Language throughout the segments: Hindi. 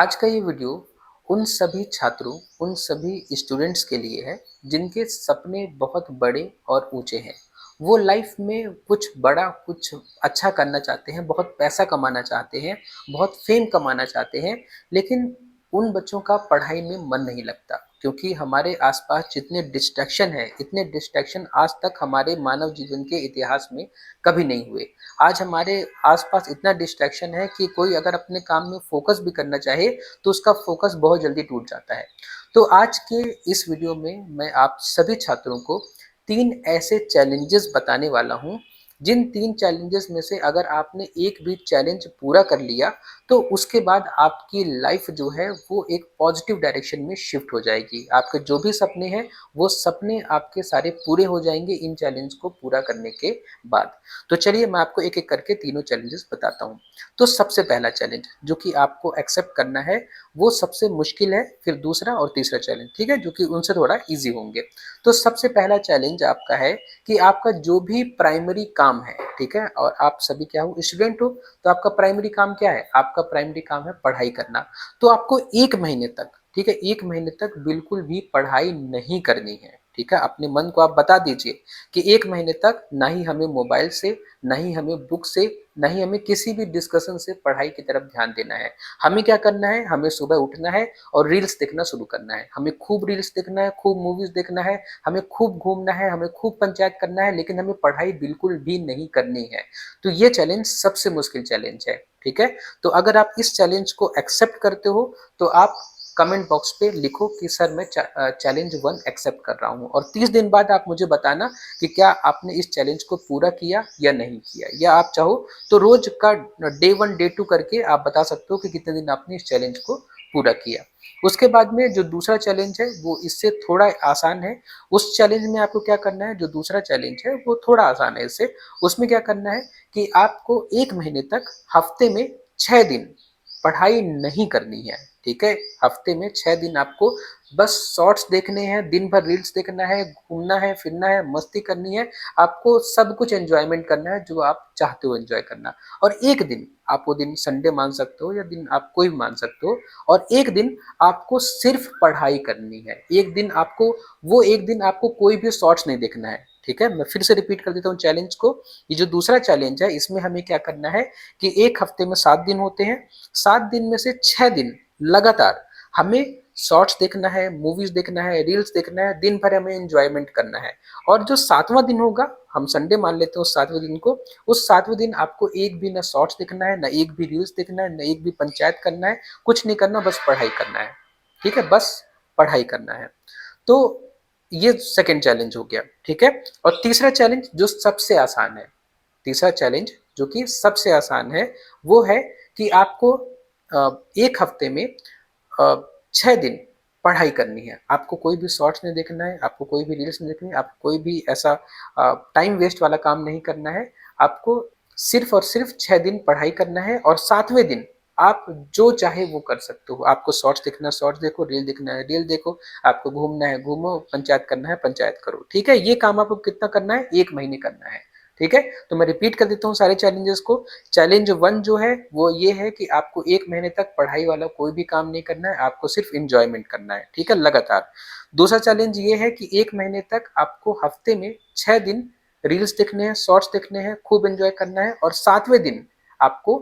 आज का ये वीडियो उन सभी छात्रों, उन सभी स्टूडेंट्स के लिए है जिनके सपने बहुत बड़े और ऊंचे हैं। वो लाइफ में कुछ बड़ा, कुछ अच्छा करना चाहते हैं, बहुत पैसा कमाना चाहते हैं, बहुत फेम कमाना चाहते हैं, लेकिन उन बच्चों का पढ़ाई में मन नहीं लगता क्योंकि हमारे आसपास जितने डिस्ट्रैक्शन है, इतने डिस्ट्रैक्शन आज तक हमारे मानव जीवन के इतिहास में कभी नहीं हुए। आज हमारे आसपास इतना डिस्ट्रैक्शन है कि कोई अगर अपने काम में फोकस भी करना चाहे तो उसका फोकस बहुत जल्दी टूट जाता है। तो आज के इस वीडियो में मैं आप सभी छात्रों को 3 ऐसे चैलेंजेस बताने वाला हूं, जिन 3 चैलेंजेस में से अगर आपने एक भी चैलेंज पूरा कर लिया तो उसके बाद आपकी लाइफ जो है वो एक पॉजिटिव डायरेक्शन में शिफ्ट हो जाएगी। आपके जो भी सपने हैं वो सपने आपके सारे पूरे हो जाएंगे इन चैलेंज को पूरा करने के बाद। तो चलिए मैं आपको एक एक करके तीनों चैलेंजेस बताता हूँ। तो सबसे पहला चैलेंज जो कि आपको एक्सेप्ट करना है वो सबसे मुश्किल है, फिर दूसरा और तीसरा चैलेंज, ठीक है, जो कि उनसे थोड़ा इजी होंगे। तो सबसे पहला चैलेंज आपका है कि आपका जो भी प्राइमरी काम है, ठीक है, और आप सभी क्या हो, स्टूडेंट हो, तो आपका प्राइमरी काम क्या है? आपका प्राइमरी काम है पढ़ाई करना। तो आपको 1 महीने तक, ठीक है, 1 महीने तक बिल्कुल भी पढ़ाई नहीं करनी है। ठीक है, अपने मन को आप बता दीजिए कि 1 महीने तक ना ही हमें मोबाइल से, ना ही हमें बुक से, ना ही हमें किसी भी डिस्कशन से पढ़ाई की तरफ ध्यान देना है। हमें क्या करना है? हमें सुबह उठना है और रील्स देखना शुरू करना है। हमें खूब रील्स देखना है, खूब मूवीज देखना है, हमें खूब घूमना है, हमें खूब पंचायत करना है, लेकिन हमें पढ़ाई बिल्कुल भी नहीं करनी है। तो ये चैलेंज सबसे मुश्किल चैलेंज है। ठीक है, तो अगर आप इस चैलेंज को एक्सेप्ट करते हो तो आप कमेंट बॉक्स पे लिखो कि सर मैं चैलेंज 1 एक्सेप्ट कर रहा हूँ, और 30 दिन बाद आप मुझे बताना कि क्या आपने इस चैलेंज को पूरा किया या नहीं किया। या आप चाहो तो रोज का डे 1 डे 2 करके आप बता सकते हो कि कितने दिन आपने इस चैलेंज को पूरा किया। उसके बाद में जो दूसरा चैलेंज है वो इससे थोड़ा आसान है। उस चैलेंज में आपको क्या करना है? जो दूसरा चैलेंज है वो थोड़ा आसान है इससे। उसमें क्या करना है कि आपको 1 महीने तक हफ्ते में 6 दिन पढ़ाई नहीं करनी है। ठीक है, हफ्ते में 6 दिन आपको बस शॉर्ट्स देखने हैं, दिन भर रील्स देखना है, घूमना है, फिरना है, मस्ती करनी है। आपको सब कुछ एंजॉयमेंट करना है जो आप चाहते हो एंजॉय करना। और एक दिन, आप वो दिन संडे मान सकते हो या दिन आप कोई भी मान सकते हो, और एक दिन आपको सिर्फ पढ़ाई करनी है। एक दिन आपको, वो एक दिन आपको कोई भी शॉर्ट्स नहीं देखना है। ठीक है, मैं फिर से रिपीट कर देता हूँ चैलेंज को। ये जो दूसरा चैलेंज है इसमें हमें क्या करना है कि एक हफ्ते में 7 दिन होते हैं, 7 दिन में से 6 दिन लगातार हमें शॉर्ट्स देखना है, मूवीज देखना है, रील्स देखना है, दिन भर हमें एंजॉयमेंट करना है। और जो 7वां दिन होगा, हम संडे मान लेते हैं उस 7वें दिन को, उस 7वें दिन आपको एक भी ना शॉर्ट्स देखना है, ना एक भी रील्स देखना है, ना एक भी पंचायत करना है, कुछ नहीं करना, बस पढ़ाई करना है। ठीक है, बस पढ़ाई करना है। तो ये सेकंड चैलेंज हो गया। ठीक है, और तीसरा चैलेंज जो सबसे आसान है, तीसरा चैलेंज जो कि सबसे आसान है वो है कि आपको एक हफ्ते में 6 दिन पढ़ाई करनी है। आपको कोई भी शॉर्ट्स नहीं देखना है, आपको कोई भी रील्स नहीं देखनी है, आपको कोई भी ऐसा टाइम वेस्ट वाला काम नहीं करना है। आपको सिर्फ और सिर्फ 6 दिन पढ़ाई करना है, और 7वें दिन आप जो चाहे वो कर सकते हो। आपको शॉर्ट्स देखना है शॉर्ट्स देखो, रील देखना है रील देखो, आपको घूमना है घूमो, पंचायत करना है पंचायत करो। ठीक है, ये काम आपको कितना करना है? 1 महीने करना है। ठीक है, तो मैं रिपीट कर देता हूँ सारे चैलेंजेस को। चैलेंज 1 जो है वो ये है कि आपको 1 महीने तक पढ़ाई वाला कोई भी काम नहीं करना है, आपको सिर्फ इंजॉयमेंट करना है। ठीक है, लगातार। दूसरा चैलेंज ये है कि 1 महीने तक आपको हफ्ते में 6 दिन रील्स देखने हैं, शॉर्ट्स देखने हैं, खूब एंजॉय करना है, और 7वें दिन आपको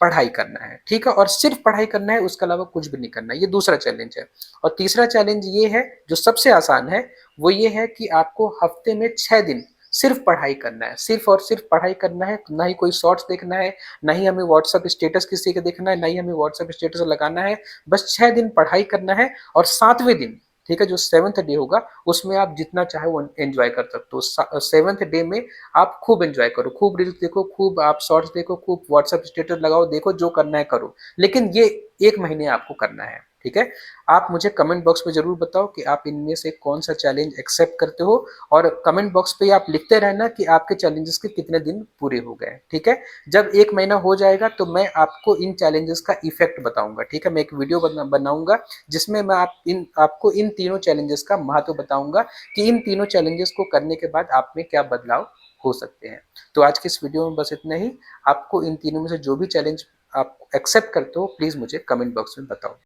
पढ़ाई करना है। ठीक है, और सिर्फ पढ़ाई करना है, उसके अलावा कुछ भी नहीं करना है। ये दूसरा चैलेंज है। और तीसरा चैलेंज ये है जो सबसे आसान है, वो ये है कि आपको हफ्ते में 6 दिन सिर्फ पढ़ाई करना है, सिर्फ और सिर्फ पढ़ाई करना है। ना ही कोई शॉर्ट्स देखना है, ना ही हमें व्हाट्सएप स्टेटस किसी का देखना है, ना ही हमें व्हाट्सएप स्टेटस लगाना है। बस 6 दिन पढ़ाई करना है, और 7वें दिन, ठीक है, जो 7th डे होगा उसमें आप जितना चाहे वो एंजॉय कर सकते हो। 7th डे में आप खूब एंजॉय करो, खूब रील्स देखो, खूब आप शॉर्ट्स देखो, खूब व्हाट्सएप स्टेटस लगाओ, देखो जो करना है करो, लेकिन ये 1 महीने आपको करना है। ठीक है, आप मुझे कमेंट बॉक्स में जरूर बताओ कि आप इनमें से कौन सा चैलेंज एक्सेप्ट करते हो, और कमेंट बॉक्स पे आप लिखते रहना कि आपके चैलेंजेस के कितने दिन पूरे हो गए। ठीक है, जब 1 महीना हो जाएगा तो मैं आपको इन चैलेंजेस का इफेक्ट बताऊंगा। ठीक है, मैं एक वीडियो बनाऊंगा जिसमें मैं आपको इन तीनों चैलेंजेस का महत्व बताऊंगा कि इन तीनों चैलेंजेस को करने के बाद आप में क्या बदलाव हो सकते हैं। तो आज की इस वीडियो में बस इतना ही। आपको इन तीनों में से जो भी चैलेंज आप एक्सेप्ट करते हो प्लीज़ मुझे कमेंट बॉक्स में बताओ।